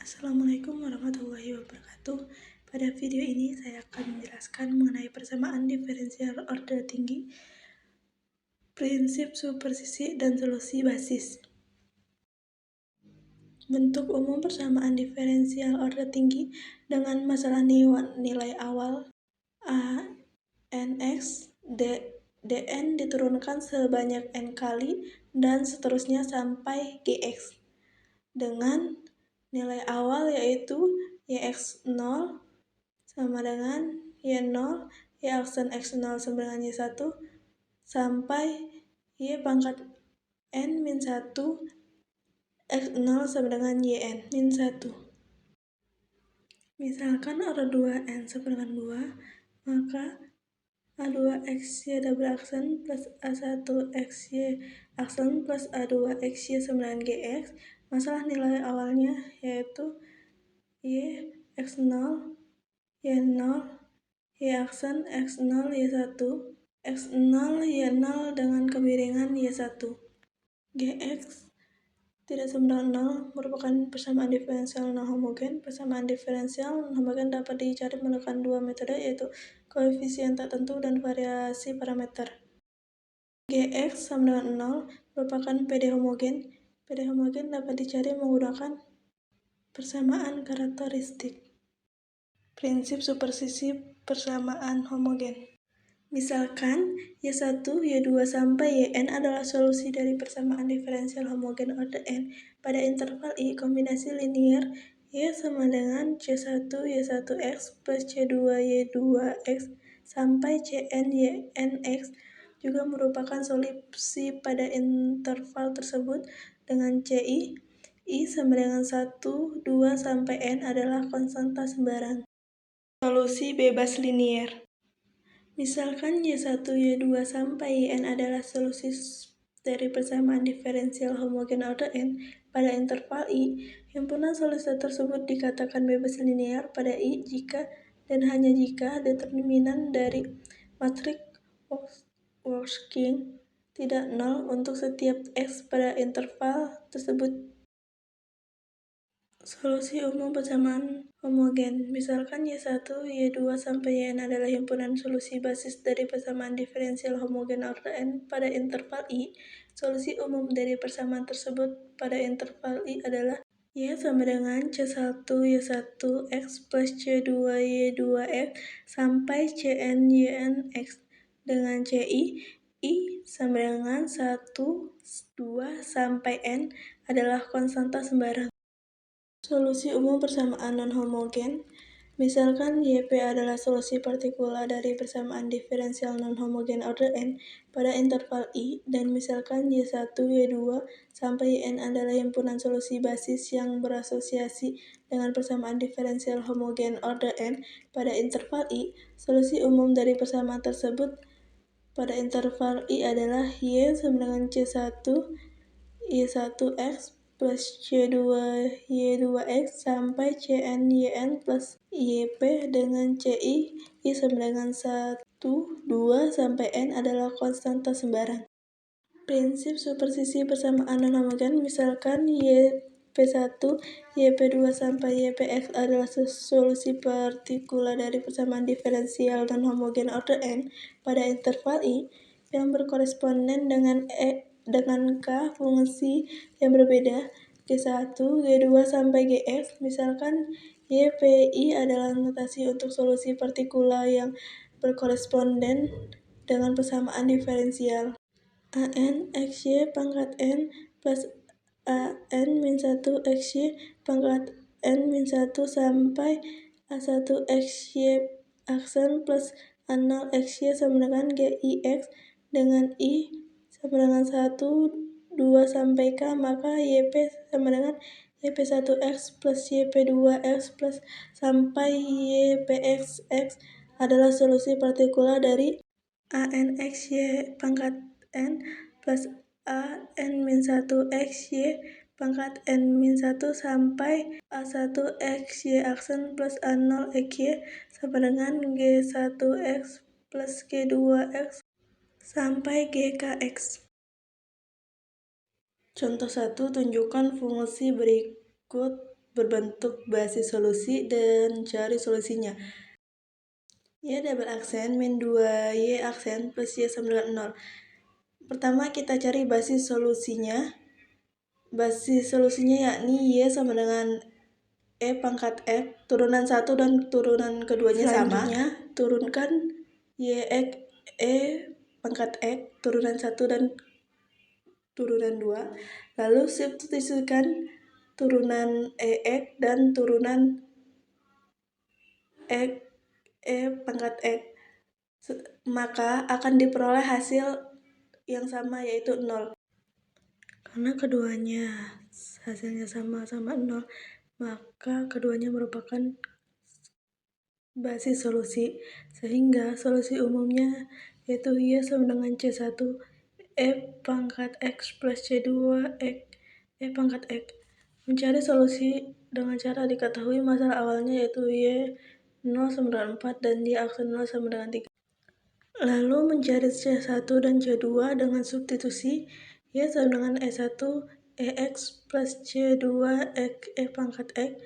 Assalamualaikum warahmatullahi wabarakatuh. Pada video ini saya akan menjelaskan mengenai persamaan diferensial order tinggi, prinsip supersisi, dan solusi basis. Bentuk umum persamaan diferensial order tinggi dengan masalah nilai awal a, n, x, dn diturunkan sebanyak n kali dan seterusnya sampai gx dengan nilai awal yaitu yx0 sama dengan y0, y aksen x0 sama dengan y1 sampai y pangkat n min 1 x0 sama dengan yn min 1. Misalkan order 2n sama dengan 2, maka a2xy double aksen plus a1xy aksen plus a2xy sama dengan gx. Masalah nilai awalnya yaitu y x0, y0, y aksen x0, y1, x0, y0 dengan kemiringan y1. Gx tidak sama dengan 0 merupakan persamaan diferensial non-homogen. Persamaan diferensial non-homogen dapat dicari menggunakan dua metode, yaitu koefisien tertentu dan variasi parameter. Gx sama dengan 0 merupakan PD homogen. PD homogen dapat dicari menggunakan persamaan karakteristik. Prinsip supersisi persamaan homogen. Misalkan Y1, Y2 sampai Yn adalah solusi dari persamaan diferensial homogen order n pada interval I. Kombinasi linier Y sama dengan C1 Y1x plus C2 Y2x sampai Cn Ynx juga merupakan solusi pada interval tersebut dengan Ci I sama dengan 1, 2, sampai N adalah konstanta sembarang. Solusi bebas linier. Misalkan Y1, Y2 sampai Yn adalah solusi dari persamaan diferensial homogen order n pada interval I. Himpunan solusi tersebut dikatakan bebas linier pada I jika dan hanya jika determinan dari matriks working tidak nol untuk setiap x pada interval tersebut. Solusi umum persamaan homogen. Misalkan Y1, Y2 sampai Yn adalah himpunan solusi basis dari persamaan diferensial homogen order n pada interval I. Solusi umum dari persamaan tersebut pada interval I adalah Y sama dengan C1 Y1x plus C2 Y2x sampai Cn Ynx dengan Ci I sama dengan 1, 2, sampai N adalah konstanta sembarang. Solusi umum persamaan non-homogen. Misalkan Yp adalah solusi partikular dari persamaan diferensial non-homogen order n pada interval I, dan misalkan Y1, Y2, sampai Yn adalah himpunan solusi basis yang berasosiasi dengan persamaan diferensial homogen order n pada interval I. Solusi umum dari persamaan tersebut pada interval I adalah Y sama dengan C1, Y1x plus C2 Y2x sampai Cn Yn plus Yp dengan Ci I sama dengan 1, 2, sampai N adalah konstanta sembarang. Prinsip supersisi persamaan non-homogen. Misalkan Yp1, Yp2 sampai Ypx adalah solusi partikular dari persamaan diferensial non-homogen order n pada interval I yang berkoresponden dengan K fungsi yang berbeda G1, G2 sampai Gx. Misalkan Ypi adalah notasi untuk solusi partikular yang berkoresponden dengan persamaan diferensial An xy pangkat n plus An min 1 xy pangkat n min 1 sampai A1 xy aksen plus A0 xy sama dengan Gix dengan I sama dengan 1, 2, sampai K, maka Yp sama dengan Yp1x plus Yp2x plus sampai Ypxx adalah solusi partikular dari Anxy pangkat n plus An-1 xy pangkat n-1 sampai A1 xy aksen plus A0 xy sama dengan G1x plus G2x sampai Gkx. Contoh 1, tunjukkan fungsi berikut berbentuk basis solusi dan cari solusinya. Y double aksen min 2Y aksen plus Y sama dengan 0. Pertama kita cari basis solusinya. Basis solusinya yakni Y sama dengan E pangkat X, turunan 1 dan turunan keduanya sama. Selanjutnya, turunkan Y E pangkat X, turunan 1 dan turunan 2. Lalu substitusikan turunan EX dan turunan E pangkat X. Maka akan diperoleh hasil yang sama yaitu 0. Karena keduanya hasilnya sama-sama 0, maka keduanya merupakan basis solusi, sehingga solusi umumnya yaitu Y sama dengan C1 E pangkat X plus C2 E pangkat X. Mencari solusi dengan cara diketahui masalah awalnya yaitu Y 0 sama dengan 4 dan Y aksen 0 sama dengan 3. Lalu mencari C1 dan C2 dengan substitusi Y sama dengan E1 EX plus C2 E pangkat X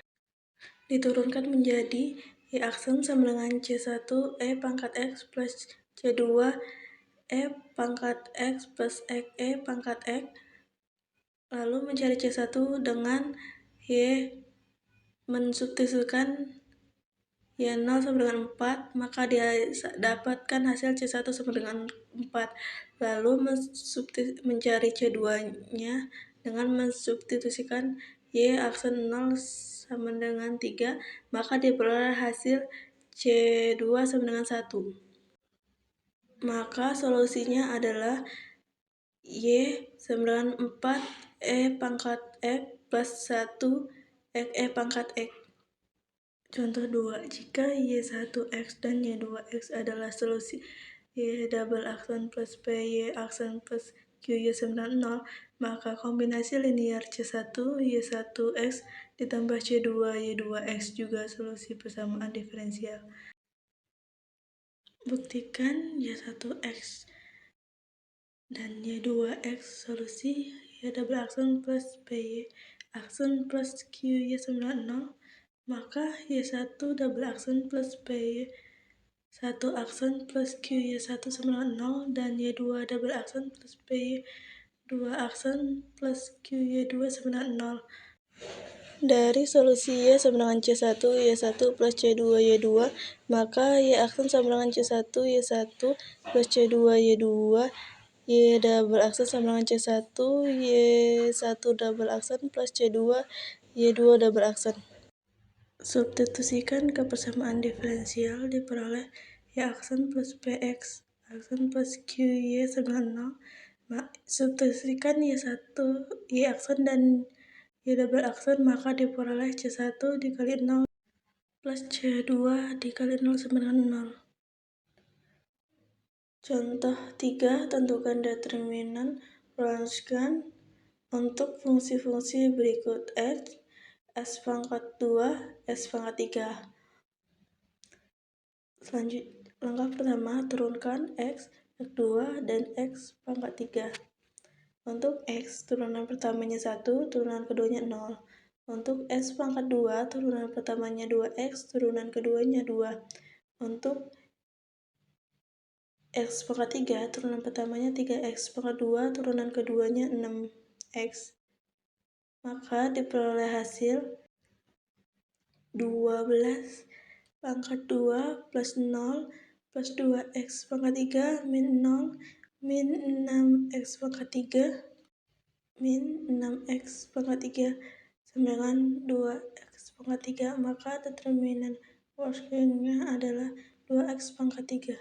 diturunkan menjadi Y aksen sama dengan C1 E pangkat X plus C2 E pangkat X plus E pangkat X. Lalu mencari C1 dengan Y mensubstitusikan Y 0 sama dengan 4, maka dia dapatkan hasil C1 sama dengan 4. Lalu mencari C2-nya dengan mensubstitusikan Y aksen 0 sama dengan 3, maka diperoleh hasil C2 sama dengan 1. Maka solusinya adalah Y sama dengan 4 E pangkat X plus 1 E pangkat X. Contoh 2, jika Y1X dan Y2X adalah solusi Y double aksen plus PY aksen plus QY sama dengan 0, maka kombinasi linear C1 Y1X ditambah C2 Y2X juga solusi persamaan diferensial. Buktikan Y1X dan Y2X solusi Y double aksen plus PY aksen plus QY sama dengan 0. Maka Y1 double aksen plus PY 1 aksen plus QY1 sama dengan 0 dan Y2 double aksen plus PY 2 aksen plus QY2 sama dengan 0. Dari solusi Y sama dengan C1 Y1 plus C2 Y2, maka Y aksen sama dengan C1 Y1 plus C2 Y2, Y double aksen sama dengan C1 Y1 double aksen plus C2 Y2 double aksen. Substitusikan ke persamaan diferensial, diperoleh Y aksen plus PX aksen plus QY sama dengan 0. Substitusikan Y1 Y aksen dan Y double aksen, maka diperoleh C1 dikali 0 plus C2 dikali 0 sama dengan 0. Contoh 3, tentukan determinan Wronskian untuk fungsi-fungsi berikut S pangkat 2, S pangkat 3. Langkah pertama, turunkan X, X2, dan X pangkat 3. Untuk X, turunan pertamanya 1, turunan keduanya 0. Untuk S pangkat 2, turunan pertamanya 2X, turunan keduanya 2. Untuk X pangkat 3, turunan pertamanya 3X pangkat 2, turunan keduanya 6X. Maka diperoleh hasil 12 pangkat 2 plus 0 plus 2X pangkat 3 min 0 min 6X pangkat 3 min 6X pangkat 3 sama dengan 2X pangkat 3, maka determinan Wronskian-nya adalah 2X pangkat 3.